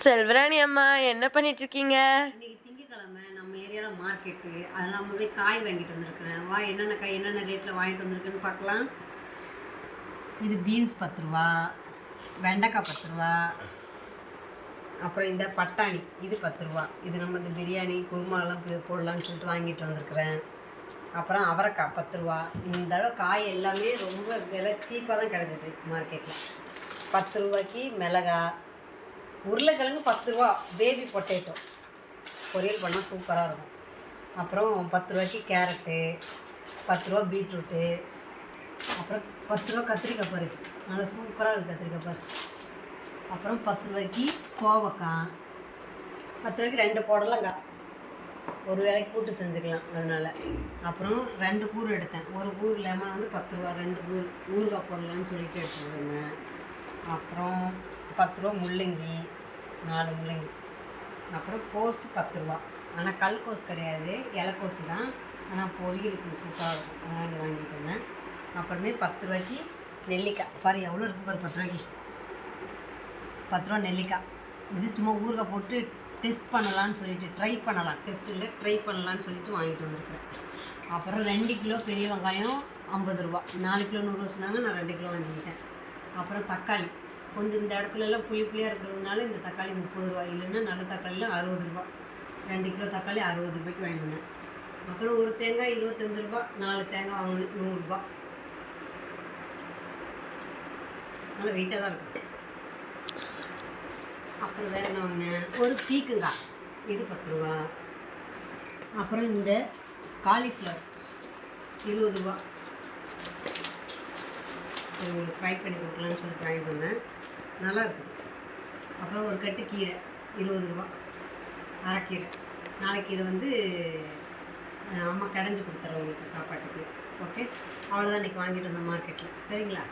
செல்வராணி அம்மா என்ன பண்ணிட்டு இருக்கீங்க? இன்னைக்கு திங்கக்கிழமை நம்ம ஏரியாவில் மார்க்கெட்டு, அதெல்லாம் நம்ம போய் காய் வாங்கிட்டு வந்திருக்கிறேன். என்னென்ன காய் என்னென்ன ரேட்டில் வாங்கிட்டு வந்திருக்குன்னு பார்க்கலாம். இது பீன்ஸ் 10 ரூபா, வெண்டைக்காய் 10 ரூபா, அப்புறம் இந்த பட்டாணி இது 10 ரூபா. இது நம்ம இந்த பிரியாணி குருமாலாம் போடலான்னு சொல்லிட்டு வாங்கிட்டு வந்திருக்கிறேன். அப்புறம் அவரைக்காய் 10 ரூபா. இந்த தடவை காய் எல்லாமே ரொம்ப விலை சீப்பாக தான் கிடச்சிச்சு மார்க்கெட்டில். 10 ரூபாய்க்கு மிளகாய், உருளைக்கிழங்கு 10 ரூபா, பேபி பொட்டேட்டோ பொரியல் பண்ணால் சூப்பராக இருக்கும். அப்புறம் 10 ரூபாய்க்கு கேரட்டு, 10 ரூபா பீட்ரூட்டு, அப்புறம் 10 ரூபா கத்திரிக்காய் பாரு, நல்லா சூப்பராக இருக்குது கத்திரிக்காய் பாரு. அப்புறம் 10 ரூபாய்க்கு கோவக்காய், 10 ரூபாய்க்கு 2 புடலங்காய், ஒரு வேலைக்கு கூட்டு செஞ்சுக்கலாம் அதனால். அப்புறம் 2 கூறு எடுத்தேன். ஒரு கூறு லெமன் வந்து 10 ரூபா, 2 கூறு ஊறுகாய் போடலான்னு சொல்லிட்டு எடுத்துக்கிட்டேன். அப்புறம் 10 ரூபா முள்ளங்கி, 4 முள்ளங்கி. அப்புறம் கோஸு 10 ரூபா. ஆனால் கல் கோஸ் கிடையாது, இலைக்கோசு தான். ஆனால் பொரியலுக்கு சூப்பராக இருக்கும், அதனால் வாங்கிட்டு வந்தேன். அப்புறமே 10 ரூபாய்க்கு நெல்லிக்காய் பாரு, எவ்வளோ இருக்குது பாரு. 10 ரூபாய்க்கு 10 ரூபா நெல்லிக்காய். இது சும்மா ஊறுகாய் போட்டு டெஸ்ட் பண்ணலான்னு சொல்லிட்டு, ட்ரை பண்ணலான்னு சொல்லிட்டு வாங்கிட்டு வந்துருக்குறேன். அப்புறம் 2 கிலோ பெரிய வெங்காயம் 50 ரூபா, 4 கிலோ 100 ரூபா சொன்னாங்க, நான் 2 கிலோ வாங்கிக்கிட்டேன். அப்புறம் தக்காளி கொஞ்சம் இந்த இடத்துலலாம் புளியாக இருக்கிறதுனால இந்த தக்காளி 30 ரூபா, இல்லைன்னா நல்ல தக்காளிலாம் 60 ரூபா. 2 கிலோ தக்காளி 60 ரூபாய்க்கு வாங்கினேன். அப்புறம் ஒரு தேங்காய் 25 ரூபா, 4 தேங்காய் வாங்கினேன் 100 ரூபா. நல்லா வெயிட்டாக தான் இருக்கும். அப்புறம் வேறு என்ன வாங்கினேன், ஒரு பீக்குங்காய், இது 10 ரூபா. அப்புறம் இந்த காலிஃப்ளவர் 20 ரூபா. சரி, உங்களுக்கு ஃப்ரை பண்ணி கொடுக்கலான்னு சொல்லிட்டு வாங்கிட்டு வந்தேன், நல்லா இருக்குது. அப்புறம் ஒரு கட்டு கீரை 20 ரூபா, அரைக்கீரை. நாளைக்கு இதை வந்து அம்மா கடைஞ்சி கொடுத்துறேன் உங்களுக்கு சாப்பாட்டுக்கு. ஓகே, அவ்வளோதான் இன்றைக்கி வாங்கிட்டு வந்தேன் மார்க்கெட்டில். சரிங்களா?